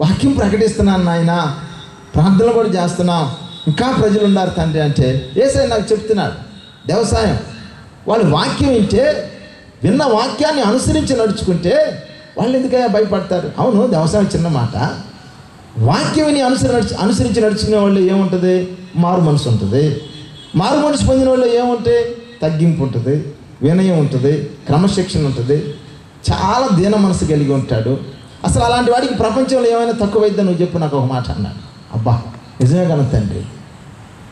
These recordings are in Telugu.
వాక్యం ప్రకటిస్తున్నాను నాయన, ప్రార్థనలు కూడా చేస్తున్నాం, ఇంకా ప్రజలు ఉన్నారు తండ్రి అంటే యేసయ్య నాకు చెప్తున్నాడు వ్యవసాయం. వాళ్ళు వాక్యం వింటే, విన్న వాక్యాన్ని అనుసరించి నడుచుకుంటే వాళ్ళు ఎందుకయ్యా భయపడతారు? అవును, వ్యవసాయం చిన్న మాట. వాక్యం విని అనుసరించి నడుచుకునే వాళ్ళు ఏముంటుంది? మారు మనసు ఉంటుంది. మారు మనసు పొందిన వాళ్ళు ఏముంటే తగ్గింపు ఉంటుంది, వినయం ఉంటుంది, క్రమశిక్షణ ఉంటుంది, చాలా దీన మనసు కలిగి ఉంటాడు. అసలు అలాంటి వాడికి ప్రపంచంలో ఏమైనా తక్కువైద్దా నువ్వు చెప్పు నాకు ఒక మాట అన్నాడు. అబ్బా నిజమే కదా తండ్రి,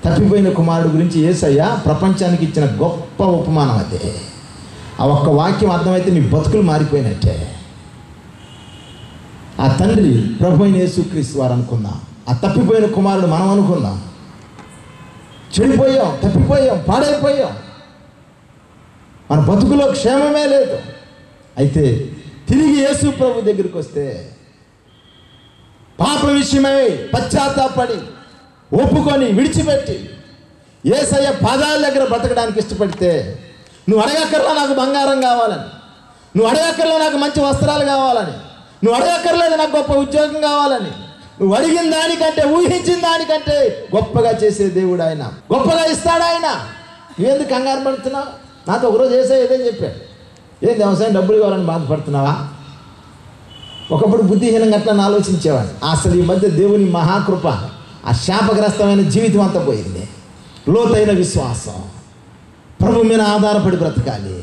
తప్పిపోయిన కుమారుడు గురించి యేసయ్య ప్రపంచానికి ఇచ్చిన గొప్ప ఉపమానం అదే. ఆ ఒక్క వాక్యం అర్థమైతే నీ బతుకులు మారిపోయినట్టే. ఆ తండ్రి ప్రభు అయిన యేసుక్రీస్తు వారు అనుకుందాం, ఆ తప్పిపోయిన కుమారుడు మనం అనుకుందాం. చెడిపోయాం, తప్పిపోయాం, పాడైపోయాం, మన బతుకులో క్షేమమే లేదు. అయితే తిరిగి యేసు ప్రభు దగ్గరికి వస్తే పాప విషయమై పశ్చాత్తాపడి ఒప్పుకొని విడిచిపెట్టి యేసయ్య పాదాల దగ్గర బ్రతకడానికి ఇష్టపడితే, నువ్వు అడగక్కర్లా నాకు బంగారం కావాలని, నువ్వు అడగక్కర్లా నాకు మంచి వస్త్రాలు కావాలని, నువ్వు అడగక్కర్లేదు నాకు గొప్ప ఉద్యోగం కావాలని, నువ్వు అడిగిన దానికంటే ఊహించిన దానికంటే గొప్పగా చేసే దేవుడు ఆయన, గొప్పగా ఇస్తాడు ఆయన. నువ్వెందుకు కంగారు పడుతున్నావు? నాతో ఒకరోజు యేసయ్య ఏదేం చెప్పాడు, ఏం వ్యవసాయం డబ్బులు కావాలని బాధపడుతున్నావా? ఒకప్పుడు బుద్ధిహీనంగా అట్లా ఆలోచించేవాడు. అసలు ఈ మధ్య దేవుని మహాకృప, ఆ శాపగ్రస్తమైన జీవితం అంతా పోయింది. లోతైన విశ్వాసం, ప్రభు మీద ఆధారపడి బ్రతకాలి,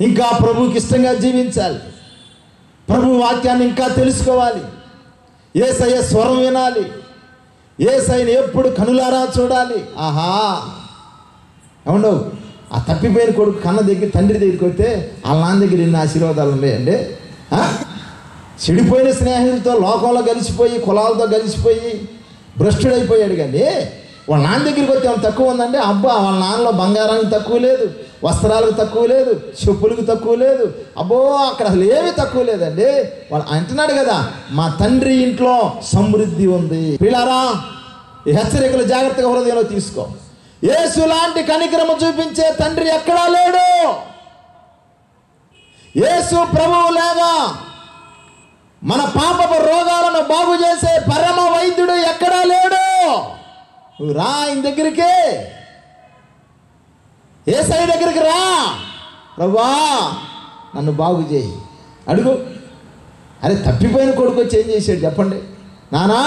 ఇంకా ప్రభువుకి ఇష్టంగా జీవించాలి, ప్రభు వాక్యాన్ని ఇంకా తెలుసుకోవాలి, యేసయ్య స్వరం వినాలి, యేసయ్యని ఎప్పుడు కనులారా చూడాలి. ఆహా ఏమండవు, ఆ తప్పిపోయిన కొడుకు కన్న దగ్గర తండ్రి దగ్గరికి వస్తే వాళ్ళ నాన్న దగ్గర ఎన్ని ఆశీర్వాదాలు ఉన్నాయండి. చెడిపోయిన స్నేహితులతో లోకంలో కలిసిపోయి, కులాలతో కలిసిపోయి భ్రష్టుడైపోయాడు. కానీ వాళ్ళ నాన్న దగ్గరికి వస్తే ఏమైనా తక్కువ ఉందండి? అబ్బా, వాళ్ళ నాన్నలో బంగారానికి తక్కువ లేదు, వస్త్రాలకు తక్కువ లేదు, చెప్పులకు తక్కువ లేదు, అబ్బో అక్కడ అసలు ఏమీ తక్కువ లేదండి. వాళ్ళు అంటున్నాడు కదా, మా తండ్రి ఇంట్లో సమృద్ధి ఉంది. పిల్లారా, ఈ హెచ్చరికలు జాగ్రత్తగా హృదయంలో తీసుకో. యేసు లాంటి కనికరము చూపించే తండ్రి ఎక్కడా లేడు. యేసు ప్రభువు లేగా మన పాపపు రోగాలను బాగు చేసే పరమ వైద్యుడు ఎక్కడా లేడు. నువ్వు రా ఆయన దగ్గరికి, యేసయ్య దగ్గరికి రా. ప్రభువా నన్ను బాగు చేయి అడుగు. అరే తప్పిపోయిన కొడుకు వచ్చి ఏం చేశాడు చెప్పండి? నానా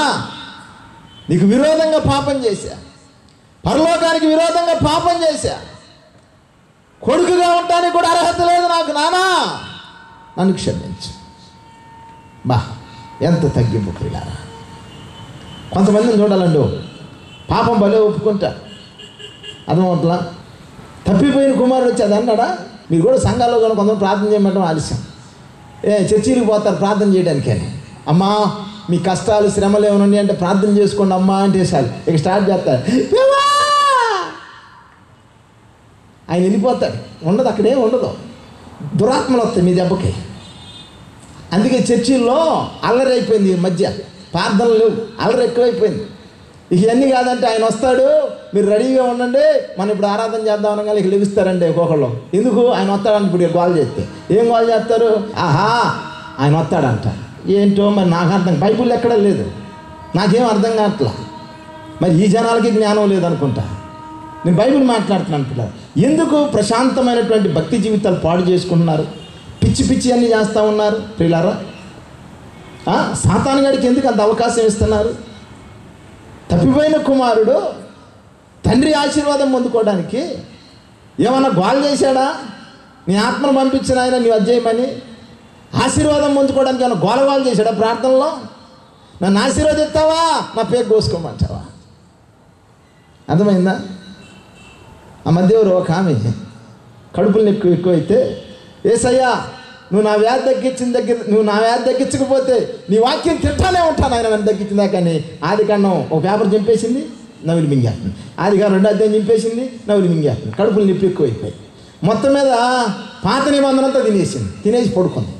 నీకు విరోధంగా పాపం చేశా, పరలోకానికి విరోధంగా పాపం చేశా, కొడుకుగా ఉండటానికి కూడా అర్హత లేదు నాకు, నానా నన్ను క్షమించు. బా ఎంత తగ్గింపు పిల్లారా. కొంతమందిని చూడాలండి, పాపం భలే ఒప్పుకుంటా, అర్థమవుతుందా? తప్పిపోయిన కుమారుడు వచ్చి అది అన్నాడా? మీరు కూడా సంఘాల్లో కూడా కొంతమంది ప్రార్థన చేయమంటాం ఆలస్యం, చర్చిలకు పోతారు ప్రార్థన చేయడానికి అని. అమ్మా మీ కష్టాలు శ్రమలు ఏమన్నా అంటే ప్రార్థన చేసుకోండి అమ్మా అంటే చాలు, ఇక స్టార్ట్ చేస్తారు. ఆయన వెళ్ళిపోతాడు, ఉండదు, అక్కడే ఉండదు, దురాత్మలు వస్తాయి మీ దెబ్బకి. అందుకే చర్చిల్లో అల్లరి అయిపోయింది, ఈ మధ్య ప్రార్థనలు లేవు, అల్లరి ఎక్కువైపోయింది. ఇవన్నీ కాదంటే ఆయన వస్తాడు, మీరు రెడీగా ఉండండి, మనం ఇప్పుడు ఆరాధన చేద్దాం అనగా ఇక లెగుస్తారండి ఒక్కొక్కళ్ళు. ఎందుకు? ఆయన వస్తాడంట. ఇప్పుడు గోల్ చేస్తే ఏం గోల్ చేస్తారు? ఆహా ఆయన వస్తాడంట. ఏంటో మరి నాకు అర్థం, బైబుల్ ఎక్కడా లేదు, నాకేం అర్థం కావట్లా. మరి ఈ జనాలకి జ్ఞానం లేదనుకుంటా. నేను బైబిల్ మాట్లాడుతున్నాను పిల్లలు. ఎందుకు ప్రశాంతమైనటువంటి భక్తి జీవితాలు పాడు చేసుకుంటున్నారు? పిచ్చి పిచ్చి అన్నీ చేస్తూ ఉన్నారు పిల్లారా. సాతాను గడికి ఎందుకు అంత అవకాశం ఇస్తున్నారు? తప్పిపోయిన కుమారుడు తండ్రి ఆశీర్వాదం పొందుకోవడానికి ఏమన్నా గోల్ చేశాడా? నీ ఆత్మను పంపించిన ఆయన నీ అధ్యయమని ఆశీర్వాదం పొందుకోవడానికి ఏమన్నా గోలగోలు చేశాడా ప్రార్థనలో? నన్ను ఆశీర్వదిస్తావా, నా పేరు కోసుకోమంటావా? అర్థమైందా? ఆ మధ్య ఒక ఆమె కడుపులు ఎక్కువైతే, యేసయ్యా నువ్వు నా వ్యాధి తగ్గించకపోతే నీ వాక్యం తింటానే ఉంటాను ఆయన నన్ను తగ్గించిందా. కానీ ఆదికాండం ఒక పేపర్ చింపేసింది, నవ్వులు మింగేస్తుంది. ఆదికాండం 2వ అధ్యాయం చింపేసింది, నవ్వులు మింగేస్తుంది. కడుపులు నొప్పి ఎక్కువైపోయి మొత్తం మీద పాత నిబంధనంతా తినేసి పడుకుంది.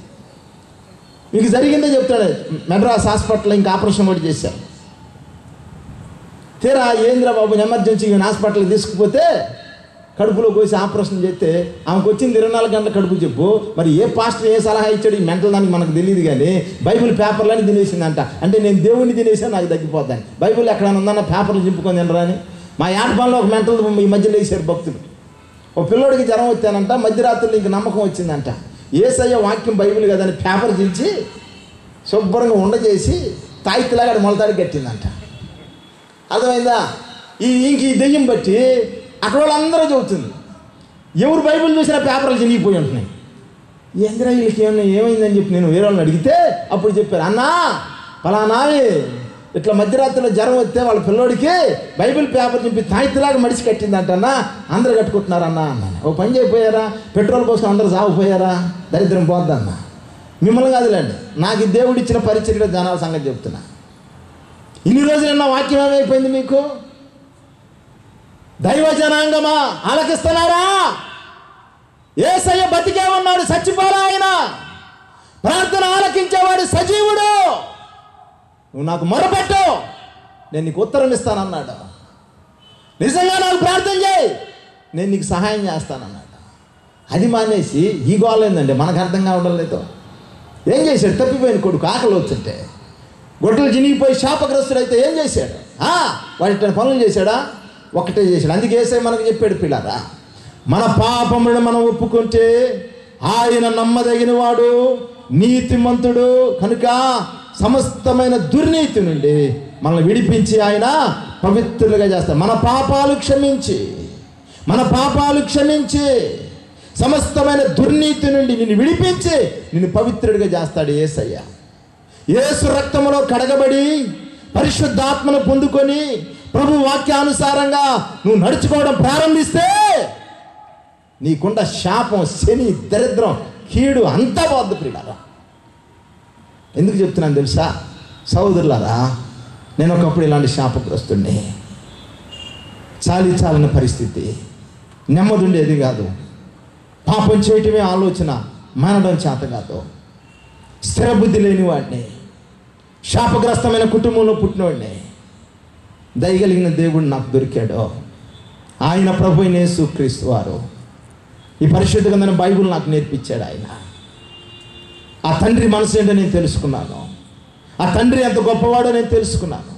మీకు జరిగిందే చెప్తాడు. మెడ్రాస్ హాస్పిటల్లో ఇంకా ఆపరేషన్ కూడా చేశారు. తీరా ఏంద్రా బాబు ఎమర్జెన్సీ హాస్పిటల్కి తీసుకుపోతే కడుపులో కోసి ఆపరేషన్ చేస్తే ఆమెకు వచ్చింది 24 గంటల కడుపు చెప్పు. మరి ఏ పాస్టర్ ఏ సలహా ఇచ్చాడు ఈ మెంటల్ దానికి మనకు తెలియదు, కానీ బైబిల్ పేపర్లని తినేసిందంట. అంటే నేను దేవుడిని తినేసాను, నాకు తగ్గిపోతాను. బైబిల్ ఎక్కడైనా ఉందన్న పేపర్లు చింపుకొని తినరా అని. మా యాటపాలలో ఒక మెంటల్ ఈ మధ్యలో వేసారు భక్తులు. ఒక పిల్లోడికి జ్వరం వచ్చానంట, మధ్యరాత్రులు ఇంక నమ్మకం వచ్చిందంట. యేసయ్య వాక్యం బైబిల్ కదని పేపర్ చించి శుభ్రంగా ఉండజేసి తాయితలాగా మొలతాడి కట్టిందంట. అర్థమైందా? ఇంక ఈ దెయ్యం బట్టి అక్కడ వాళ్ళందరూ చెబుతుంది. ఎవరు బైబిల్ చూసినా పేపర్లు చినిగిపోయి ఉంటున్నాయి. ఏంద్రా వీళ్ళకి ఏమైందని చెప్పి నేను వేరే వాళ్ళని అడిగితే అప్పుడు చెప్పారు, అన్నా పలానావి ఇట్లా మధ్యరాత్రిలో జ్వరం వస్తే వాళ్ళ పిల్లోడికి బైబిల్ పేపర్ చింపి తాయితలాగా మడిచి కట్టిందంటన్నా, అందరూ కట్టుకుంటున్నారన్నా అన్నాను. ఓ పని చేయకపోయారా? పెట్రోల్ కోసం అందరూ సాగిపోయారా? దరిద్రం పోద్దన్న. మిమ్మల్ని కాదులేండి, నాకు దేవుడు ఇచ్చిన పరిచర్య జనాల సంగతి చెప్తున్నా. ఇన్ని రోజులన్న వాక్యం ఏమైపోయింది మీకు? దైవ జనాంగమా ఆలకిస్తున్నారా? యేసయ్య బతికే ఉన్నాడు, చచ్చిపోరా ఆయన. ప్రార్థన ఆలకించేవాడు సజీవుడు. నువ్వు నాకు మొరపెట్టు, నేను నీకు ఉత్తరం ఇస్తానన్నాడు. నిజంగా నాకు ప్రార్థన చేయి, నేను నీకు సహాయం చేస్తానన్నాడు. అది మానేసి ఈ గోలేందండి, మనకు అర్థం కావడం లేదు. ఏం చేశాడు? తప్పిపోయిన కొడుకు ఆకలి వచ్చుంటే గొడ్డలు చినిగిపోయి శాపగ్రస్తుడైతే ఏం చేశాడు? వాటి పనులు చేశాడా? ఒకటే చేశాడు. అందుకే యేసయ్య మనకు చెప్పాడు, పిల్లారా, మన పాపములను మనం ఒప్పుకుంటే ఆయన నమ్మదగిన వాడు, నీతిమంతుడు కనుక సమస్తమైన దుర్నీతి నుండి మనల్ని విడిపించి ఆయన పవిత్రులుగా చేస్తాడు. మన పాపాలు క్షమించి సమస్తమైన దుర్నీతి నుండి నిన్ను విడిపించి నిన్ను పవిత్రుడిగా చేస్తాడు యేసయ్య. యేసు రక్తములో కడగబడి పరిశుద్ధాత్మను పొందుకొని ప్రభు వాక్యానుసారంగా నువ్వు నడుచుకోవడం ప్రారంభిస్తే నీకుండ శాపం, శని, దరిద్రం, కీడు అంతా పోద్దు ప్రియులారా. ఎందుకు చెప్తున్నాను తెలుసా సహోదరులారా? నేను ఒకప్పుడు ఇలాంటి శాపగ్రస్తుడిని. చాలిన పరిస్థితి, నెమ్మది ఉండేది కాదు. పాపం చేయటమే ఆలోచన, మానడం చేత కాదు. స్థిర బుద్ధి లేని వాడిని, శాపగ్రస్తమైన కుటుంబంలో పుట్టినవాడిని. దయగలిగిన దేవుడు నాకు దొరికాడు. ఆయన ప్రభు యేసుక్రీస్తు వారు ఈ పరిశుద్ధ గ్రంథమైన బైబిల్ నాకు నేర్పించాడు. ఆయన ఆ తండ్రి మనసు ఏంటో నేను తెలుసుకున్నాను. ఆ తండ్రి ఎంత గొప్పవాడో నేను తెలుసుకున్నాను.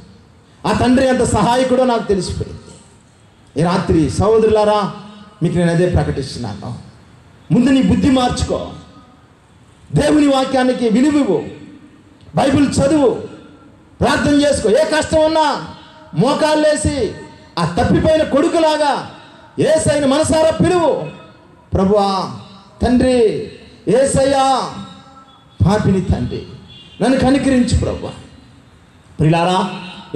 ఆ తండ్రి ఎంత సహాయకుడో నాకు తెలిసిపోయింది. ఈ రాత్రి సహోదరులారా మీకు నేను అదే ప్రకటిస్తున్నాను. ముందు నీ బుద్ధి మార్చుకో, దేవుని వాక్యానికి విలువివ్వు, బైబిల్ చదువు, ప్రార్థన చేసుకో. ఏ కష్టం ఉన్నా మోకాళ్ళేసి ఆ తప్పిపోయిన కొడుకులాగా యేసయ్యను మనసారా పిలువు. ప్రభువా, తండ్రి, యేసయ్యా, పాపిని తండ్రి, నన్ను కనికరించు ప్రభువా. ప్రియులారా,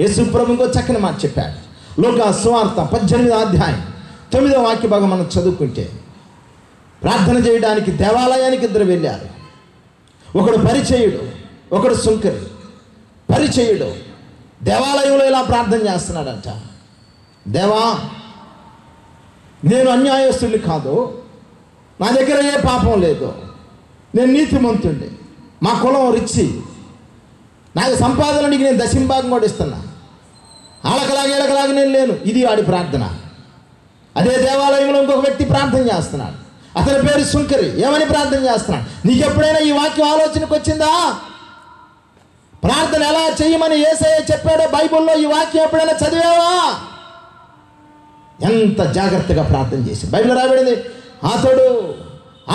యేసు ప్రభు ఇంకో చక్కని మాట చెప్పాడు. లోకా సువార్త 18వ అధ్యాయం 9వ వాక్య భాగం మనం చదువుకుంటే, ప్రార్థన చేయడానికి దేవాలయానికి ఇద్దరు వెళ్ళారు. ఒకడు పరిచయుడు, ఒకడు సుంకరి. పరిచయుడు దేవాలయంలో ఇలా ప్రార్థన చేస్తున్నాడంట. దేవా, నేను అన్యాయస్తుడిని కాదు, నా దగ్గర ఏ పాపం లేదు, నేను నీతిమంతుడిని, మా కులం రిచ్చి, నాకు సంపాదనకి నేను దశంభాగం కూడా ఇస్తున్నా, ఆలకలాగా నేను లేను. ఇది వాడి ప్రార్థన. అదే దేవాలయంలో ఇంకొక వ్యక్తి ప్రార్థన చేస్తున్నాడు. అతని పేరు సుంకరి. ఏమని ప్రార్థన చేస్తున్నాడు? నీకు ఎప్పుడైనా ఈ వాక్యం ఆలోచనకు వచ్చిందా? ప్రార్థన ఎలా చేయమని యేసయ్య చెప్పాడో బైబిల్లో ఈ వాక్యం ఎప్పుడైనా చదివావా? ఎంత జాగ్రత్తగా ప్రార్థన చేసి బైబిల్ రాబడింది, అతడు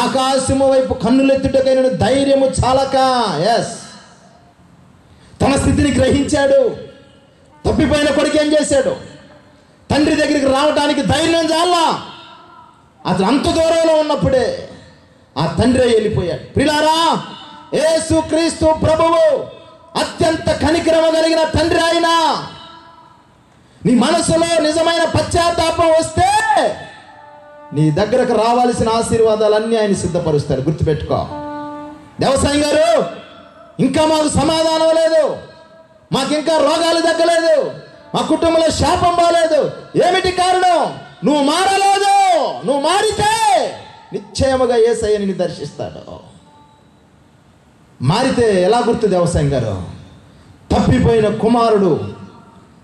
ఆకాశము వైపు కన్నులెత్తుటకైన ధైర్యము చాలక, తన స్థితిని గ్రహించాడు. తప్పిపోయిన కొడుకు ఏం చేశాడు? తండ్రి దగ్గరికి రావడానికి ధైర్యం చాలా. అతను అంత దూరంలో ఉన్నప్పుడే ఆ తండ్రి వెళ్ళిపోయాడు. ప్రియులారా, యేసుక్రీస్తు ప్రభువు అత్యంత కనికరమ కలిగిన తండ్రి. ఆయన నీ మనసులో నిజమైన పశ్చాత్తాపం వస్తే నీ దగ్గరకు రావాల్సిన ఆశీర్వాదాలన్నీ ఆయన సిద్ధపరుస్తాడు. గుర్తుపెట్టుకో. దేవసాయం గారు, ఇంకా మాకు సమాధానం లేదు, మాకింకా రోగాలు తగ్గలేదు, మా కుటుంబంలో శాపం బాలేదు. ఏమిటి కారణం? నువ్వు మారలేదు. నువ్వు మారితే నిశ్చయముగా యేసయ్య నిన్ను దర్శిస్తాడు. మారితే ఎలా గుర్తు దేవసాయం గారు? తప్పిపోయిన కుమారుడు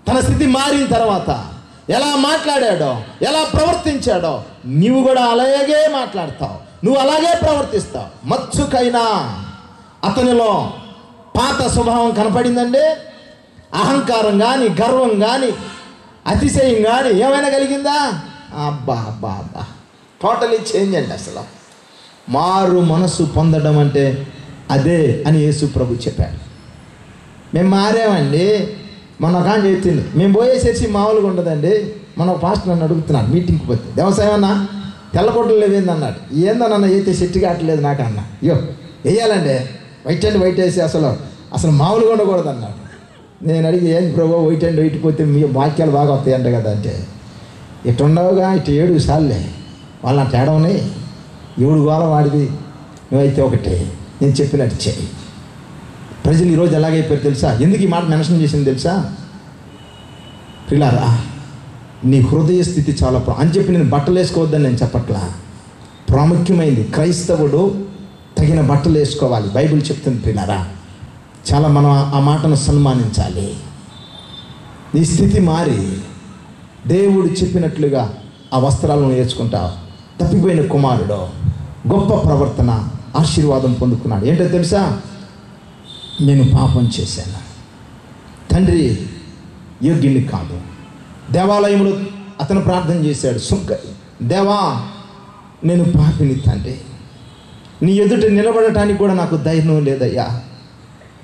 తన స్థితి మారిన తర్వాత ఎలా మాట్లాడాడో, ఎలా ప్రవర్తించాడో నీవు కూడా అలాగే మాట్లాడతావు, నువ్వు అలాగే ప్రవర్తిస్తావు. మచ్చుకైనా అతనిలో పాత స్వభావం కనపడిందండి. అహంకారం కానీ, గర్వం కానీ, అతిశయం కానీ ఏమైనా కలిగిందా? అబ్బా అబ్బా అబ్బా, టోటలీ చేంజ్ అండి. అసలు మారు మనసు పొందడం అంటే అదే అని యేసు ప్రభు చెప్పాడు. మేము మారామండి. మన ఒక ఆయన చెప్తుంది, మేము పోయే చర్చి మామూలుగా ఉండదండి. మన పాస్టర్ నన్ను అడుగుతున్నాను మీటింగ్కి పోతే, వ్యవసాయం అన్నా తెల్లకొట్టలు లేవేందన్నాడు. ఏందన్న అయితే సెట్ కావట్లేదు నాకు అన్న. అయ్యో వేయాలండి, వైట్ అండ్ వైట్ వేసి అసలు మామూలుగా ఉండకూడదు అన్నాడు. నేను అడిగి ఏంటి ప్రభు వైట్ అండ్ వైట్ పోతే మీ వాక్యాలు బాగా వస్తాయంట కదా అంటే, ఇటు ఉండవుగా ఇటు 7 సార్లే వాళ్ళ తేడవని 7 గోళం వాడిది, నువ్వైతే ఒకటే నేను చెప్పినట్టు చేయి. ప్రజలు ఈరోజు ఎలాగైపోయారు తెలుసా? ఎందుకు ఈ మాట మెన్షన్ చేసింది తెలుసా? పిల్లారా, నీ హృదయ స్థితి చాలా అని చెప్పి నేను బట్టలు వేసుకోవద్దని నేను చెప్పట్లా. ప్రాముఖ్యమైంది క్రైస్తవుడు తగిన బట్టలు వేసుకోవాలి. బైబిల్ చెప్తుంది పిల్లారా. చాలా మనం ఆ మాటను సన్మానించాలి. నీ స్థితి మారి దేవుడు చెప్పినట్లుగా ఆ వస్త్రాలను నేర్చుకుంటావు. తప్పిపోయిన కుమారుడు గొప్ప ప్రవర్తన, ఆశీర్వాదం పొందుకున్నాడు. ఏంటో తెలుసా? నేను పాపం చేశాను, తండ్రి యోగ్యుని కాదు. దేవాలయంలో అతను ప్రార్థన చేశాడు, సుంకరి, దేవా నేను పాపిని తండ్రి, నీ ఎదుట నిలబడటానికి కూడా నాకు ధైర్యం లేదయ్యా,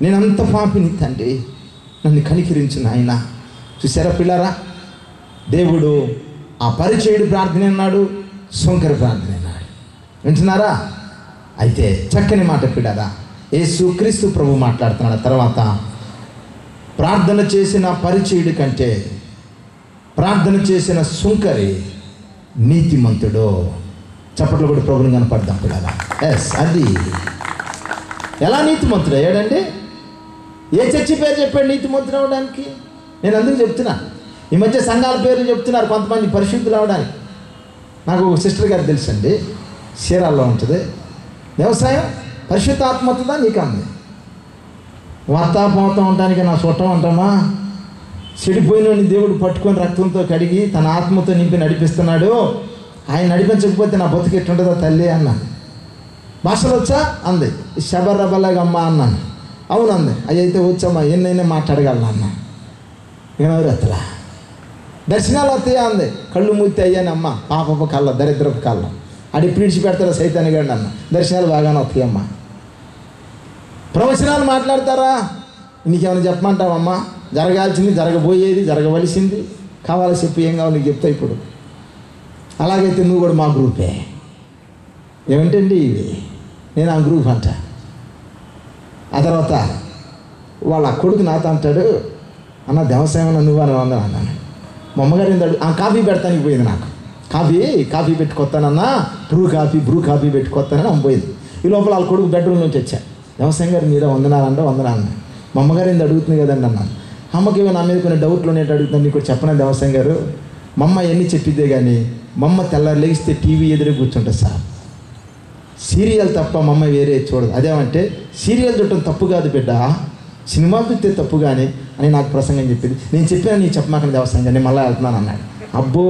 నేనంత పాపిని తండ్రి, నన్ను కనికరించు నాయన. చూసారా పిల్లారా, దేవుడు ఆ పరిచయుడు ప్రార్థన అన్నాడు, సుంకరి ప్రార్థన అన్నాడు. వింటున్నారా? అయితే చక్కని మాట పిల్లారా, యేసు క్రీస్తు ప్రభు మాట్లాడుతున్నాడు. తర్వాత ప్రార్థన చేసిన పరిచయుడి కంటే ప్రార్థన చేసిన సుంకరి నీతిమంతుడు. చప్పట్లు కూడా ప్రభుని కనపడదాం పిల్లగా. ఎస్, అది ఎలా నీతిమంతుడు అయ్యాడండి? ఏ చర్చి పేరు చెప్పాడు నీతిమంతుడు అవడానికి? నేను అందుకు చెప్తున్నా. ఈ మధ్య సంఘాల పేర్లు చెప్తున్నారు కొంతమంది పరిశుద్ధులు అవడానికి. నాకు ఒక సిస్టర్ గారు తెలుసండి, చీరాల్లో ఉంటుంది. వ్యవసాయం పరిశుద్ధాత్మతదా నీకు అంది. వార్తాపోతం ఉండడానికి నా చుట్టం అంటామా? చెడిపోయిన దేవుడు పట్టుకొని రక్తంతో కడిగి తన ఆత్మతో నింపి నడిపిస్తున్నాడు. ఆయన నడిపించకపోతే నా బతుకు ఎట్టుంటుందో తల్లి అన్నాను. భాషలు వచ్చా అంది. శబర్రబల్లగమ్మ అన్నాను. అవును అంది. అవి అయితే వచ్చామ్మా, ఎన్నైనా మాట్లాడగలను అన్న. ఎవరు అతలా దర్శనాలు వస్తాయా అంది. కళ్ళు మూర్తి అయ్యానమ్మ, పాపపు కళ్ళ, దరిద్రపు కళ్ళ, అది పిడిచి పెడతారా సైతాన్ని గండి అన్న. దర్శనాలు బాగానే వస్తాయమ్మా. ప్రవచనాలు మాట్లాడతారా? నీకేమైనా చెప్పమంటావమ్మా? జరగాల్సింది, జరగబోయేది, జరగవలసింది కావాలి చెప్పి ఏం కావాలి నీకు చెప్తా ఇప్పుడు. అలాగైతే నువ్వు కూడా మా గ్రూపే. ఏమిటండి ఇవి? నేను ఆ గ్రూప్ అంట. ఆ తర్వాత వాళ్ళ కొడుకు నాతో అంటాడు, అన్న వ్యవసాయం నువ్వు అని వందను అన్నాను. మా అమ్మగారు ఏందాడు, కాఫీ పెడతానికి పోయింది. నాకు కాఫీ పెట్టుకొస్తానన్నా, బ్రూ కాఫీ పెట్టుకొస్తానని అమ్మ పోయింది. ఈ లోపల వాళ్ళ కొడుకు బెడ్రూమ్ నుంచి వచ్చా. వ్యవసాయం గారు మీరే వందనాలంటే వందనాలన్నా. మా అమ్మగారు ఏంది అడుగుతుంది కదండి అన్నాను. అమ్మకి నా మీద కొన్ని డౌట్లు ఉండేటి అడుగుతాను. నీకు చెప్పిన వ్యవసాయం గారు, మా అమ్మ ఎన్ని చెప్పిద్దే కానీ మా అమ్మ తెల్లారు లేగిస్తే టీవీ ఎదురే కూర్చుంటుంది సార్. సీరియల్ తప్ప మా అమ్మ వేరే చూడదు. అదేమంటే సీరియల్ చూడటం తప్పు కాదు బిడ్డ, సినిమాలు చూస్తే తప్పు కానీ అని నాకు ప్రసంగం చెప్పింది. నేను చెప్పాను నీకు చెప్పమాకండి వ్యవసాయం కానీ, నేను మళ్ళీ వెళ్తున్నాను అన్నాడు. అబ్బో,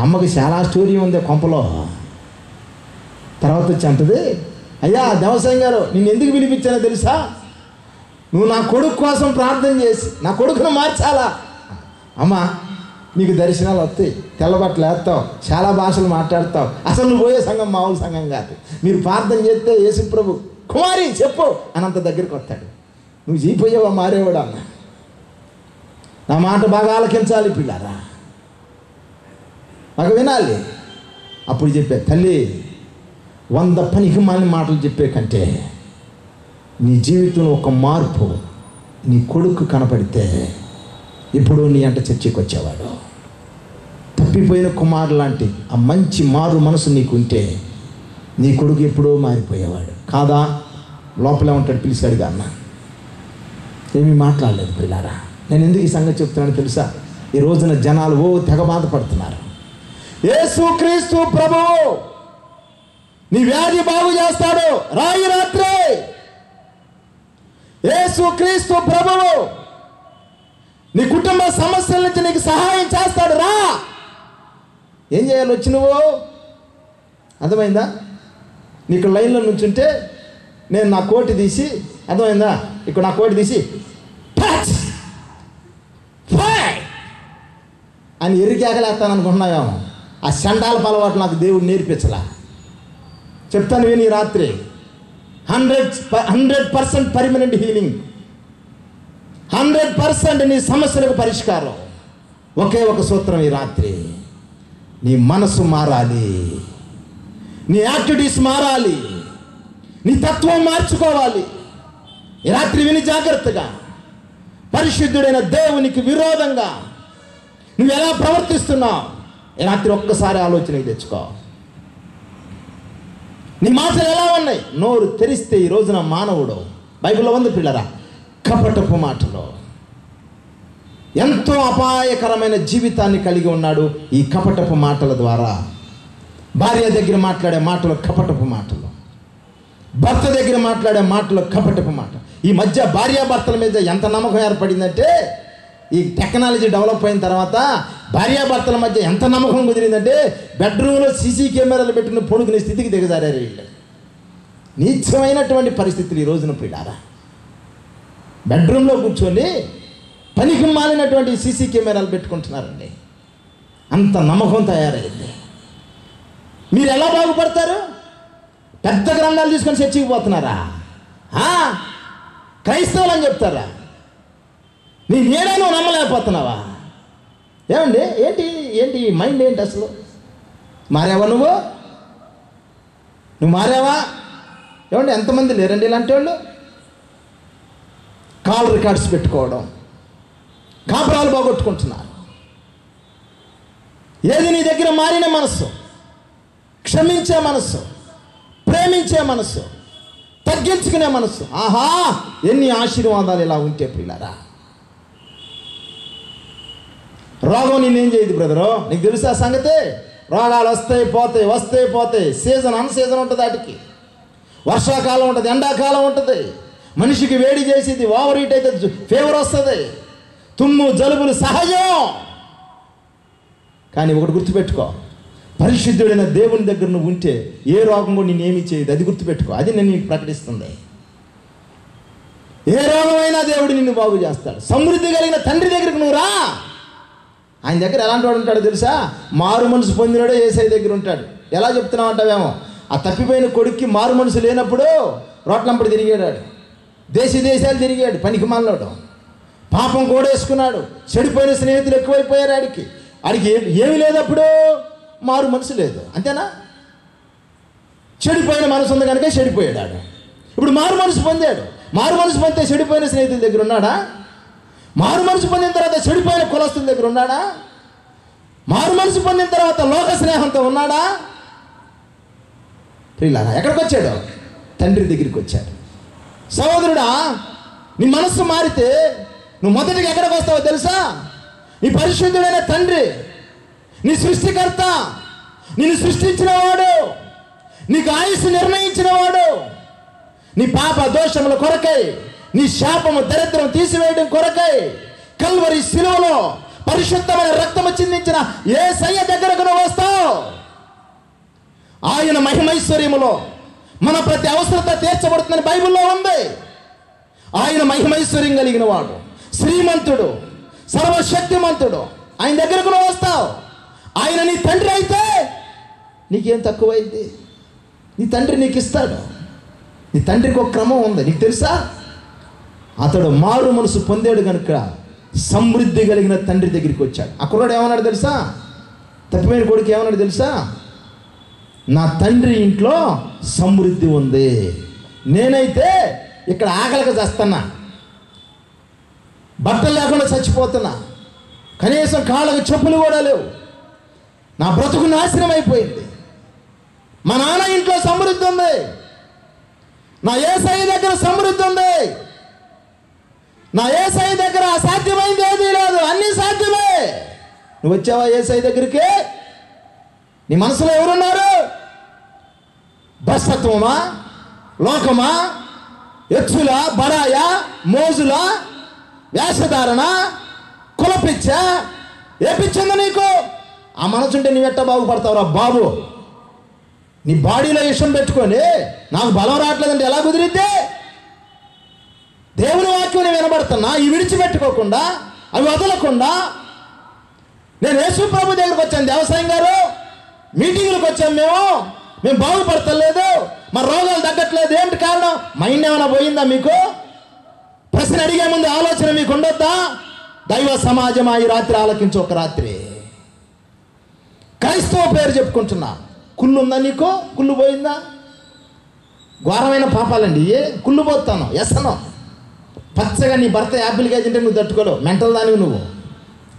అమ్మకి చాలా స్టోరీ ఉంది కొంపలో. తర్వాత వచ్చి అంటది, అయ్యా వ్యవసాయం గారు నిన్ను ఎందుకు పిలిపించానో తెలుసా? నువ్వు నా కొడుకు కోసం ప్రార్థన చేసి నా కొడుకును మార్చాలా? అమ్మా నీకు దర్శనాలు వస్తాయి, తెల్లబట్టలు వేస్తావు, చాలా భాషలు మాట్లాడతావు, అసలు నువ్వు పోయే సంఘం మామూలు సంఘం కాదు. మీరు ప్రార్థన చేస్తే యేసు ప్రభు కుమారి చెప్పు అనంత దగ్గరికి వస్తాడు. నువ్వు జీపోయావా మారేవాడు అన్న. నా మాట బాగా ఆలకించాలి పిల్లారా, బాగా వినాలి. అప్పుడు చెప్పే తల్లి 100 పనికి మాలిన మాటలు చెప్పే కంటే నీ జీవితంలో ఒక మార్పు నీ కొడుకు కనపడితే ఇప్పుడు నీ అంట చర్చికి వచ్చేవాడు. తప్పిపోయిన కుమారు లాంటి ఆ మంచి మారు మనసు నీకుంటే నీ కొడుకు ఎప్పుడో మారిపోయేవాడు కాదా? లోపలే ఉంటాడు, పిలిచాడుగా అన్న. ఏమీ మాట్లాడలేదు పిల్లారా. నేను ఎందుకు ఈ సంగతి చెప్తున్నాను తెలుసా? ఈ రోజున జనాలు తెగ బాధపడుతున్నారు. యేసుక్రీస్తు ప్రభువు నీ వ్యాధి బాగు చేస్తాడు రాయి రాత్రే. యేసుక్రీస్తు ప్రభువు నీ కుటుంబ సమస్యల నుంచి నీకు సహాయం చేస్తాడు రా ఏం చేయాలి వచ్చి నువ్వు? అర్థమైందా? నీకు లైన్లో నుంచుంటే నేను నా కోటి తీసి, అర్థమైందా, ఇక్కడ నా కోటి తీసి అని ఎరికేకలేస్తాను అనుకుంటున్నావేమో. ఆ చండాల అలవాటు నాకు దేవుడు నేర్పించలా. చెప్తాను విని రాత్రి. 100% పర్మనెంట్ హీలింగ్, 100% నీ సమస్యలకు పరిష్కారం. ఒకే ఒక సూత్రం ఈ రాత్రి. నీ మనసు మారాలి, నీ యాక్టివిటీస్ మారాలి, నీ తత్వం మార్చుకోవాలి. ఈ రాత్రి విని జాగ్రత్తగా. పరిశుద్ధుడైన దేవునికి విరోధంగా నువ్వు ఎలా ప్రవర్తిస్తున్నావు ఈ రాత్రి ఒక్కసారి ఆలోచనకి తెచ్చుకో. నీ మాటలు ఎలా ఉన్నాయి? నోరు తెరిస్తే ఈ రోజున మానవుడు, బైబిల్లో ఉంది పిల్లరా, కపటపు మాటలు. ఎంతో అపాయకరమైన జీవితాన్ని కలిగి ఉన్నాడు ఈ కపటపు మాటల ద్వారా. భార్య దగ్గర మాట్లాడే మాటలు కపటపు మాటలు, భర్త దగ్గర మాట్లాడే మాటలు కపటపు మాట. ఈ మధ్య భార్యాభర్తల మీద ఎంత నమ్మకం ఏర్పడిందంటే, ఈ టెక్నాలజీ డెవలప్ అయిన తర్వాత భార్యాభర్తల మధ్య ఎంత నమ్మకం కుదిరిందంటే, బెడ్రూమ్లో సీసీ కెమెరాలు పెట్టిన పొడుగుని స్థితికి దిగజారారు వీళ్ళు. నీచమైనటువంటి పరిస్థితులు ఈ రోజున పిల్లారా. బెడ్రూమ్లో కూర్చొని పనికి మాలినటువంటి సీసీ కెమెరాలు పెట్టుకుంటున్నారండి. అంత నమ్మకం తయారైంది. మీరు ఎలా బాగుపడతారు? పెద్ద గ్రంథాలు తీసుకొని చర్చికి పోతున్నారా? క్రైస్తవులు అని చెప్తారా? నేనే నువ్వు నమ్మలేకపోతున్నావా? ఏమండి, ఏంటి మైండ్ ఏంటి అసలు? మారావా నువ్వు మారావా? ఏమండి, ఎంతమంది లేరండి ఇలాంటి వాళ్ళు? కాల్ రికార్డ్స్ పెట్టుకోవడం, కాపురాలు బాగొట్టుకుంటున్నారు. ఏది నీ దగ్గర మారిన మనస్సు, క్షమించే మనస్సు, ప్రేమించే మనస్సు, తగ్గించుకునే మనస్సు. ఆహా, ఎన్ని ఆశీర్వాదాలు ఇలా ఉంటే పిల్లారా. రోగం నేనేం చేయదు బ్రదరు, నీకు తెలుసా సంగతి? రోగాలు వస్తాయి పోతాయి. సీజన్ అన్సీజన్ ఉంటుంది. వాటికి వర్షాకాలం ఉంటుంది, ఎండాకాలం ఉంటుంది. మనిషికి వేడి చేసేది, ఓవర్ హీట్ అయితే ఫీవర్ వస్తుంది, తుమ్ము జలుబులు సహజం. కానీ ఒకటి గుర్తుపెట్టుకో, పరిశుద్ధుడైన దేవుని దగ్గర నువ్వు ఉంటే ఏ రోగం కూడా నేనేమీ చేయదు. అది గుర్తుపెట్టుకో. అది నేను నీకు ప్రకటిస్తుంది. ఏ రోగమైనా దేవుడు నిన్ను బాగు చేస్తాడు. సమృద్ధి కలిగిన తండ్రి దగ్గరికి నువ్వు రా. ఆయన దగ్గర ఎలాంటి వాడు ఉంటాడో తెలుసా? మారు మనసు పొందినాడో యేసయ్య దగ్గర ఉంటాడు. ఎలా చెప్తున్నావు అంటావేమో. ఆ తప్పిపోయిన కొడుక్కి మారు మనసు లేనప్పుడు రోట్లంపడి తిరిగాడు, దేశాలు తిరిగాడు, పనికి మాలినోడు, పాపం కూడేసుకున్నాడు, చెడిపోయిన స్నేహితులు ఎక్కువైపోయారు. ఆడికి ఏమి లేదప్పుడు, మారు మనసు లేదు. అంతేనా? చెడిపోయిన మనసు ఉంది కనుక చెడిపోయాడు ఆడు. ఇప్పుడు మారు మనసు పొందాడు. మారు మనసు పొందితే చెడిపోయిన స్నేహితుల దగ్గర ఉన్నాడా? మారు మనసు పొందిన తర్వాత చెడిపోయిన కులస్తుల దగ్గర ఉన్నాడా? మారు మనసు పొందిన తర్వాత లోక స్నేహంతో ఉన్నాడా? ప్రియులారా, ఎక్కడికి వచ్చాడు? తండ్రి దగ్గరికి వచ్చాడు. సహోదరుడా, నీ మనస్సు మారితే నువ్వు మొదటిగా ఎక్కడికి వస్తావో తెలుసా? నీ పరిశుద్ధుడైన తండ్రి, నీ సృష్టికర్త, నిన్ను సృష్టించిన వాడు, నీకు ఆయుస్సు నిర్ణయించిన వాడు, నీ పాప దోషముల కొరకై, నీ శాపము దరిద్రం తీసివేయడం కొరకై కల్వరి శిలువలో పరిశుద్ధమైన రక్తము చిందించిన యేసయ్య దగ్గరకు నువ్వు వస్తావు. ఆయన మహిమైశ్వర్యములో మన ప్రతి అవసరత తీర్చబడుతుందని బైబిల్లో ఉంది. ఆయన మహిమైశ్వర్యం కలిగిన వాడు, శ్రీమంతుడు, సర్వశక్తిమంతుడు. ఆయన దగ్గరకు నువ్వు వస్తావు. ఆయన నీ తండ్రి అయితే నీకేం తక్కువైంది? నీ తండ్రి నీకు ఇస్తాడు. నీ తండ్రికి ఒక క్రమం ఉంది, నీకు తెలుసా? అతడు మారు మనసు పొందాడు కనుక సమృద్ధి కలిగిన తండ్రి దగ్గరికి వచ్చాడు. ఆ కుర్రాడు ఏమన్నాడు తెలుసా? తప్పిపోయిన కొడుకు ఏమన్నాడు తెలుసా? నా తండ్రి ఇంట్లో సమృద్ధి ఉంది, నేనైతే ఇక్కడ ఆకలికి చస్తున్నా, బట్టలు లేకుండా చచ్చిపోతున్నా, కనీసం కాళ్ళకు చెప్పులు కూడా లేవు, నా బ్రతుకు నాశనం అయిపోయింది. మా నాన్న ఇంట్లో సమృద్ధి ఉంది, నా యేసయ్య దగ్గర సమృద్ధి ఉంది, నా యేసయ్య దగ్గర అసాధ్యమైంది ఏదీ లేదు, అన్నీ సాధ్యమే. నువ్వు వచ్చావా యేసయ్య దగ్గరికి? నీ మనసులో ఎవరున్నారు? భ్రష్టత్వమా, లోకమా, ఎచ్చుల, బడాయ, మోజుల, వేషధారణ, కులపిచ్చ, ఏ పిచ్చింది నీకు? ఆ మనసుంటే నువ్వెట్టా బాగుపడతావురా బాబు? నీ బాడీలో విషం పెట్టుకొని నాకు బలం రావట్లేదంటే ఎలా కుదిరిద్ది? దేవుని వాక్యం నేను వినబడుతున్నా, ఇవి విడిచిపెట్టుకోకుండా, అవి వదలకుండా. నేను యేసు ప్రభు దగ్గరికి వచ్చాను, వ్యవసాయం గారు మీటింగులకు వచ్చాము, మేము బాగుపడతలేదు, మా రోగాలు తగ్గట్లేదు. ఏంటి కారణం? మైండ్ ఏమైనా పోయిందా మీకు? ప్రశ్న అడిగే ముందు ఆలోచన మీకు ఉండొద్దా? దైవ సమాజమా, ఈ రాత్రి ఆలకించు. ఒక రాత్రి క్రైస్తవ పేరు చెప్పుకుంటున్నా, కుళ్ళు ఉందా నీకు? కుళ్ళు పోయిందా? ఘోరమైన పాపాలండి కుళ్ళు పోతాను, ఎసనం. పచ్చగా నీ భర్త యాపిల్ కాయ తింటే నువ్వు తట్టుకోలేవు, మెంటల్ దానివి నువ్వు.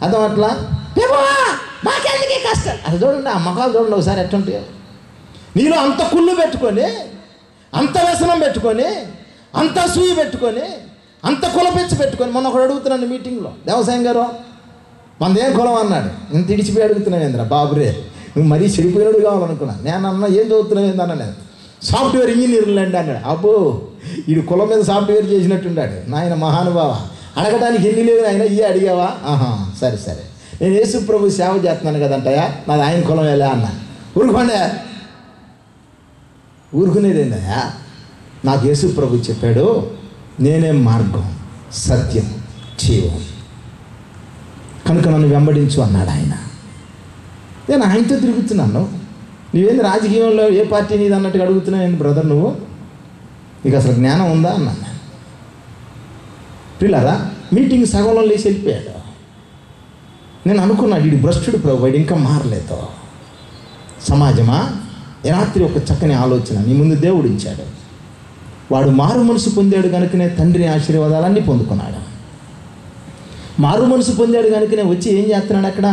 అర్థం అట్లా మాకెందుకే కష్టం. అది చూడండి, ఆ మొఖాలు చూడండి ఒకసారి ఎట్టుంటాయో. నీలో అంత కుళ్ళు పెట్టుకొని, అంత వ్యసనం పెట్టుకొని, అంత సూయి పెట్టుకొని, అంత కులపెచ్చి పెట్టుకొని. మొన్న ఒకడు అడుగుతున్నాను మీటింగ్లో, వ్యవసాయం గారు మనదేం కులం అన్నాడు. ఇంత ఇడిచిపోయి అడుగుతున్నాను ఏంద్రా బాబురే, నువ్వు మరీ చెడిపోయినాడు కావాలనుకున్నాను. నేను అన్నా ఏం చదువుతున్నావు ఏందన్నా, నేను సాఫ్ట్వేర్ ఇంజనీర్లు అండి అన్నాడు. అబ్బో వీడు కులం మీద సాఫ్ట్వేర్ చేసినట్టున్నాడు. నాయన మహానుభావ, అడగడానికి ఎన్ని లేవు ఆయన, ఇయ్యే అడిగావా? సరే సరే, నేను యేసు ప్రభు సేవ చేస్తున్నాను కదంటయా, నాది ఆయన కులం వెళ్ళా అన్నా. ఊరుకోండే, ఊరుకునేదేందయా? నాకు యేసు ప్రభు చెప్పాడు, నేనే మార్గం, సత్యం, జీవం, కనుక నన్ను వెంబడించు అన్నాడు ఆయన. నేను ఆయనతో తిరుగుతున్నాను. నువ్వేంది రాజకీయంలో ఏ పార్టీ నీది అన్నట్టుగా అడుగుతున్నావు ఏంది బ్రదర్ నువ్వు? నీకు అసలు జ్ఞానం ఉందా అన్నాను. పిల్లరా, మీటింగ్ సగంలో లేచి వెళ్ళిపోయాడు. నేను అనుకున్నాడు వీడి భ్రష్టుడు ప్రభు, వాడు ఇంకా మారలేదు. సమాజమా, ఈ రాత్రి ఒక చక్కని ఆలోచన నీ ముందు దేవుడు ఇచ్చాడు. వాడు మారు మనసు పొందాడు కనుకనే తండ్రి ఆశీర్వాదాలన్నీ పొందుకున్నాడు. మారు మనసు పొందాడు కనుకనే వచ్చి ఏం చేస్తున్నాడు అక్కడ?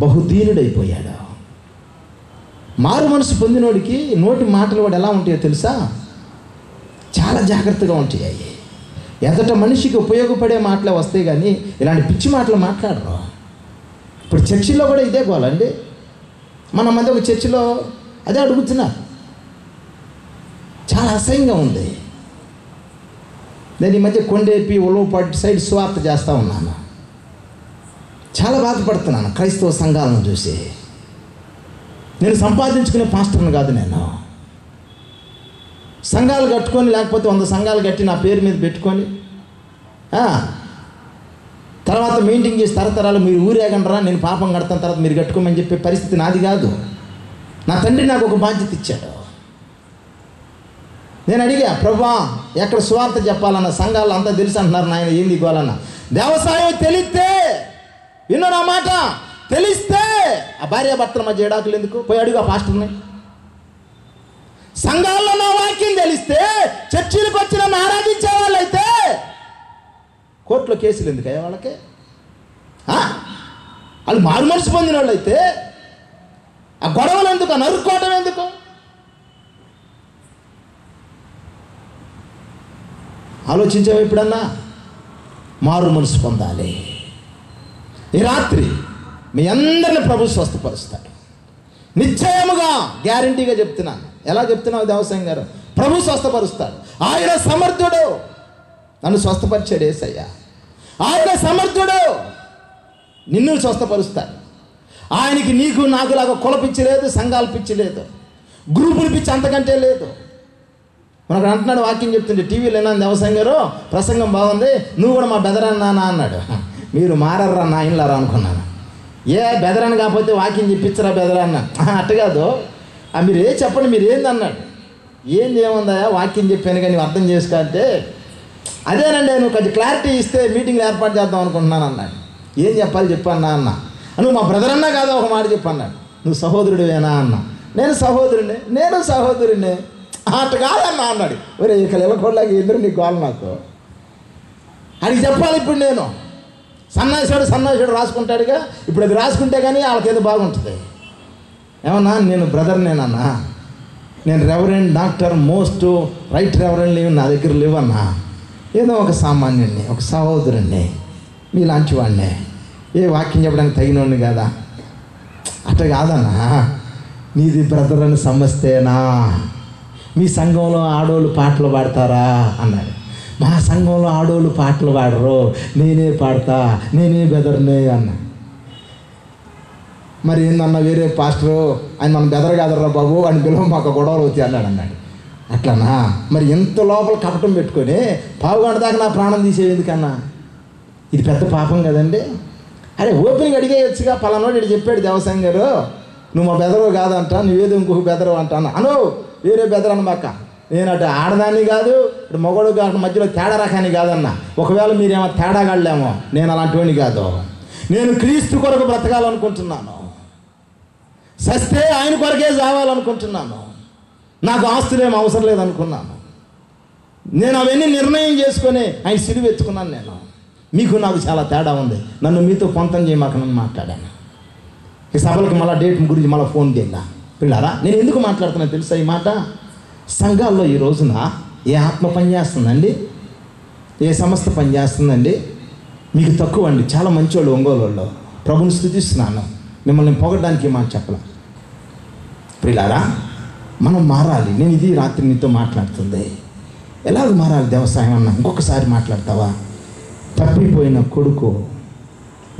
బహుదీనుడైపోయాడు. మారు మనసు పొందినోడికి నోటి మాటలు వాడు ఎలా ఉంటాయో తెలుసా? చాలా జాగ్రత్తగా ఉంటాయి. ఎదట మనిషికి ఉపయోగపడే మాటలే వస్తాయి కానీ ఇలాంటి పిచ్చి మాటలు మాట్లాడరు. ఇప్పుడు చర్చిలో కూడా ఇదే గోలండి. మన మధ్య ఒక చర్చిలో అదే అడుగుతున్నారు. చాలా అసహ్యంగా ఉంది. నేను ఈ మధ్య కొండేపి ఉలవపాటి సైడ్ స్వార్థ చేస్తూ ఉన్నాను. చాలా బాధపడుతున్నాను క్రైస్తవ సంఘాలను చూసి. నేను సంపాదించుకునే పాస్టర్ని కాదు, నేను సంఘాలు కట్టుకొని, లేకపోతే 100 సంఘాలు కట్టి నా పేరు మీద పెట్టుకొని తర్వాత మెయింటైన్ చేసి తరతరాలు మీరు ఊరేగండరా, నేను పాపం కడతాను, తర్వాత మీరు కట్టుకోమని చెప్పే పరిస్థితి నాది కాదు. నా తండ్రి నాకు ఒక బాధ్యత ఇచ్చాడు. నేను అడిగా, ప్రభా ఎక్కడ సువార్త చెప్పాలన్న, సంఘాలు అంతా తెలుసు అంటున్నారు, నాయన ఏంది ఇవ్వాలన్న. వ్యవసాయం తెలిస్తే, విను నా మాట, తెలిస్తే ఆ భార్యాభర్తల మధ్య ఎడాకులు ఎందుకు? పోయి అడుగు ఆ పాస్టర్ని. సంఘాల్లో నా వాక్యం తెలిస్తే, చర్చిలకు వచ్చి నన్ను ఆరాధించే వాళ్ళైతే కోర్టులో కేసులు ఎందుకు అయ్యా వాళ్ళకి? వాళ్ళు మారు మనసు పొందిన వాళ్ళు అయితే ఆ గొడవలు ఎందుకు? ఆ నరుక్కోవటం ఎందుకు? ఆలోచించావు ఎప్పుడన్నా? మారు మనసు పొందాలి. ఈ రాత్రి మీ అందరిని ప్రభు స్వస్థపరుస్తాడు నిశ్చయముగా, గ్యారంటీగా చెప్తున్నాను. ఎలా చెప్తున్నావు దేవసాయం గారు? ప్రభు స్వస్థపరుస్తాడు. ఆయన సమర్థుడు. నన్ను స్వస్థపరిచాడు యేసయ్య. ఆయన సమర్థుడు, నిన్ను స్వస్థపరుస్తాడు. ఆయనకి నీకు నాకులాగా కుల పిచ్చి లేదు, సంఘాల పిచ్చి లేదు, గ్రూపుల పిచ్చి అంతకంటే లేదు. మనకు అంటున్నాడు, వాక్యం చెప్తుంటే టీవీలో ఏనా దేవసాయం గారు ప్రసంగం బాగుంది, నువ్వు కూడా మా బెదరన్నానా అన్నాడు. మీరు మారర్రా నా ఇండ్లారా అనుకున్నాను. ఏ బెదరని కాకపోతే వాక్యం చెప్పించరా బెదరన్నా? అట్ట కాదు, మీరు ఏ చెప్పండి, మీరు ఏంది అన్నాడు. ఏంది ఏముందా, వాక్యం చెప్పాను కానీ నువ్వు అర్థం చేసుకుంటే అదేనండి, నువ్వు కొంచెం క్లారిటీ ఇస్తే మీటింగ్లు ఏర్పాటు చేద్దాం అనుకుంటున్నాను అన్నాడు. ఏం చెప్పాలి చెప్పన్నా అన్న. నువ్వు మా బ్రదర్ అన్నా కాదా, ఒక మాట చెప్పన్నాడు. నువ్వు సహోదరుడివేనా అన్నా. నేను సహోదరుడినే. అట్ట కాదన్నా అన్నాడు. ఒరే ఇక ఇళ్ళకొల్లాగా ఎదురు నీ గోల నాకు అడిగి చెప్పాలి. ఇప్పుడు నేను సన్నాసుడు రాసుకుంటాడుగా, ఇప్పుడు అది రాసుకుంటే కానీ వాళ్ళకేదో బాగుంటుంది. ఏమన్నా నేను బ్రదర్నేనన్నా, నేను reverend doctor most right reverend లేవు నా దగ్గర లేవన్నా. ఏదో ఒక సామాన్యుడిని, ఒక సహోదరుణ్ణి, మీలాంటి వాడిని, ఏ వాక్యం చెప్పడానికి తగినోడిని కదా. అట్ట కాదన్నా, నీది బ్రదర్ అని సమస్తేనా? మీ సంఘంలో ఆడోళ్ళు పాటలు పాడతారా అన్నాడు. మా సంఘంలో ఆడోళ్ళు పాటలు పాడరు, నేనే పాడతా, నేనే బెదర్నే అన్నా. మరి ఏందన్నా వేరే పాస్టరు ఆయన మనం బెదరగాదర్రా బాబు అని పిలువ మాకు గొడవలు అవుతాయి అన్నాడు. అట్లానా? మరి ఎంత లోపల కపటం పెట్టుకొని పావుగంట దాకా నా ప్రాణం తీసేది ఎందుకన్నా? ఇది పెద్ద పాపం కదండి. అరే ఓపెనింగ్ అడిగేయచ్చుగా, పలానోడు ఇటు చెప్పాడు దేవసాయం గారు నువ్వు మా బెదరవు కాదంట, నువ్వేదో ఇంకొక బెదరవు అంటాను. అను వేరే బెదరు అన్నమాక. నేను అటు ఆడదాన్ని కాదు, ఇటు మగోడు కాదు, మధ్యలో తేడా రకాన్ని కాదన్నా. ఒకవేళ మీరేమో తేడాగాళ్ళేమో, నేను అలాంటివాడిని కాదు. నేను క్రీస్తు కొరకు బ్రతకాలనుకుంటున్నాను. సస్తే ఆయన కొరకే చావాలనుకుంటున్నాను. నాకు ఆస్తులేమో అవసరం లేదనుకున్నాను. నేను అవన్నీ నిర్ణయం చేసుకొని ఆయన సిలువ ఎత్తుకున్నాను. నేను మీకు నాకు చాలా తేడా ఉంది. నన్ను మీతో పొంతం చేయమాకనని మాట్లాడాను. ఈ సభలకు మళ్ళీ డేట్ గురించి మళ్ళీ ఫోన్ చేయాల పిల్లారా. నేను ఎందుకు మాట్లాడుతున్నా తెలుసా ఈ మాట? సంఘాల్లో ఈ రోజున ఏ ఆత్మ పనిచేస్తుందండి, ఏ సంస్థ పనిచేస్తుందండి? మీకు తక్కువ అండి, చాలా మంచోళ్ళు ఒంగోలు ప్రభుని స్తుతిస్తున్నాను. మిమ్మల్ని పొగడానికి మాట చెప్పలే. పిల్లారా మనం మారాలి. నేను ఇది రాత్రి నీతో మాట్లాడుతుంది. ఎలాగ మారాలి దేవసాయం అన్న? ఇంకొకసారి మాట్లాడతావా? తప్పిపోయిన కొడుకు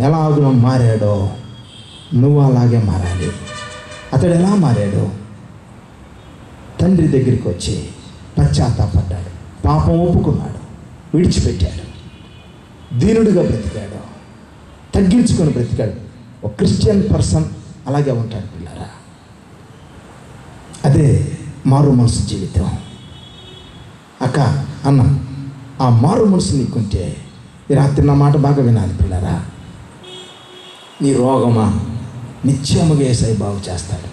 ఎలాగో మారాడో నువ్వు అలాగే మారాలి. అతడు ఎలా మారాడు? తండ్రి దగ్గరికి వచ్చి పశ్చాత్తాపడ్డాడు, పాపం ఒప్పుకున్నాడు, విడిచిపెట్టాడు, దీనుడిగా బ్రతికాడు, తగ్గించుకొని బ్రతికాడు. ఒక క్రిస్టియన్ పర్సన్ అలాగే ఉంటాడు పిల్లరా. అదే మారు మనసు జీవితం. అక్క అన్న, ఆ మారు మనసు నీకుంటే ఈ రాత్రి నా మాట బాగా వినాలి పిల్లరా. నీ రోగమా నిత్యముగా యేసయ్య బాగు చేస్తాడు.